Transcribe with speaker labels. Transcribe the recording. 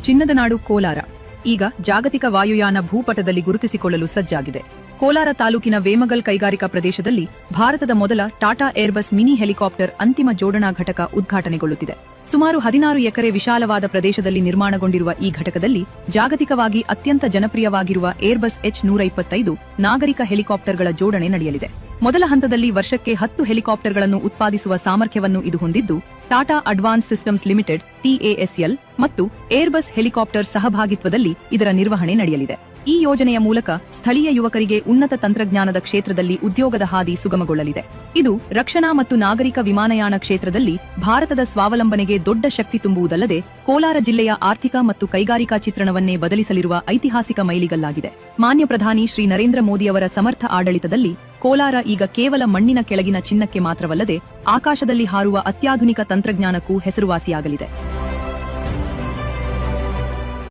Speaker 1: ಚಿನ್ನದ ನಾಡು ಕೋಲಾರ ಈಗ ಜಾಗತಿಕ ವಾಯುಯಾನ ಭೂಪಟದಲ್ಲಿ ಗುರುತಿಸಿಕೊಳ್ಳಲು ಸಜ್ಜಾಗಿದೆ. ಕೋಲಾರ ತಾಲೂಕಿನ ವೇಮಗಲ್ ಕೈಗಾರಿಕಾ ಪ್ರದೇಶದಲ್ಲಿ ಭಾರತದ ಮೊದಲ ಟಾಟಾ ಏರ್ಬಸ್ ಮಿನಿ ಹೆಲಿಕಾಪ್ಟರ್ ಅಂತಿಮ ಜೋಡಣಾ ಘಟಕ ಉದ್ಘಾಟನೆಗೊಳ್ಳುತ್ತಿದೆ. ಸುಮಾರು 16 ಎಕರೆ ವಿಶಾಲವಾದ ಪ್ರದೇಶದಲ್ಲಿ ನಿರ್ಮಾಣಗೊಂಡಿರುವ ಈ ಘಟಕದಲ್ಲಿ ಜಾಗತಿಕವಾಗಿ ಅತ್ಯಂತ ಜನಪ್ರಿಯವಾಗಿರುವ ಏರ್ಬಸ್ H125 ನಾಗರಿಕ ಹೆಲಿಕಾಪ್ಟರ್ಗಳ ಜೋಡಣೆ ನಡೆಯಲಿದೆ. ಮೊದಲ ಹಂತದಲ್ಲಿ ವರ್ಷಕ್ಕೆ 10 ಹೆಲಿಕಾಪ್ಟರ್ಗಳನ್ನು ಉತ್ಪಾದಿಸುವ ಸಾಮರ್ಥ್ಯವನ್ನು ಇದು ಹೊಂದಿದ್ದು, Tata advance systems limited TASL ಮತ್ತು ಏರ್ಬಸ್ ಹೆಲಿಕಾಪ್ಟರ್ ಸಹಭಾಗಿತ್ವದಲ್ಲಿ ಇದರ ನಿರ್ವಹಣೆ ನಡೆಯಲಿದೆ. ಈ ಯೋಜನೆಯ ಮೂಲಕ ಸ್ಥಳೀಯ ಯುವಕರಿಗೆ ಉನ್ನತ ತಂತ್ರಜ್ಞಾನದ ಕ್ಷೇತ್ರದಲ್ಲಿ ಉದ್ಯೋಗದ ಹಾದಿ ಸುಗಮಗೊಳ್ಳಲಿದೆ. ಇದು ರಕ್ಷಣಾ ಮತ್ತು ನಾಗರಿಕ ವಿಮಾನಯಾನ ಕ್ಷೇತ್ರದಲ್ಲಿ ಭಾರತದ ಸ್ವಾವಲಂಬನೆಗೆ ದೊಡ್ಡ ಶಕ್ತಿ ತುಂಬುವುದಲ್ಲದೆ ಕೋಲಾರ ಜಿಲ್ಲೆಯ ಆರ್ಥಿಕ ಮತ್ತು ಕೈಗಾರಿಕಾ ಚಿತ್ರಣವನ್ನೇ ಬದಲಿಸಲಿರುವ ಐತಿಹಾಸಿಕ ಮೈಲಿಗಲ್ಲಾಗಿದೆ. ಮಾನ್ಯ ಪ್ರಧಾನಿ ಶ್ರೀ ನರೇಂದ್ರ ಮೋದಿಯವರ ಸಮರ್ಥ ಆಡಳಿತದಲ್ಲಿ ಕೋಲಾರ ಈಗ ಕೇವಲ ಮಣ್ಣಿನ ಕೆಳಗಿನ ಚಿನ್ನಕ್ಕೆ ಮಾತ್ರವಲ್ಲದೆ ಆಕಾಶದಲ್ಲಿ ಹಾರುವ ಅತ್ಯಾಧುನಿಕ ತಂತ್ರಜ್ಞಾನಕ್ಕೂ ಹೆಸರುವಾಸಿಯಾಗಲಿದೆ.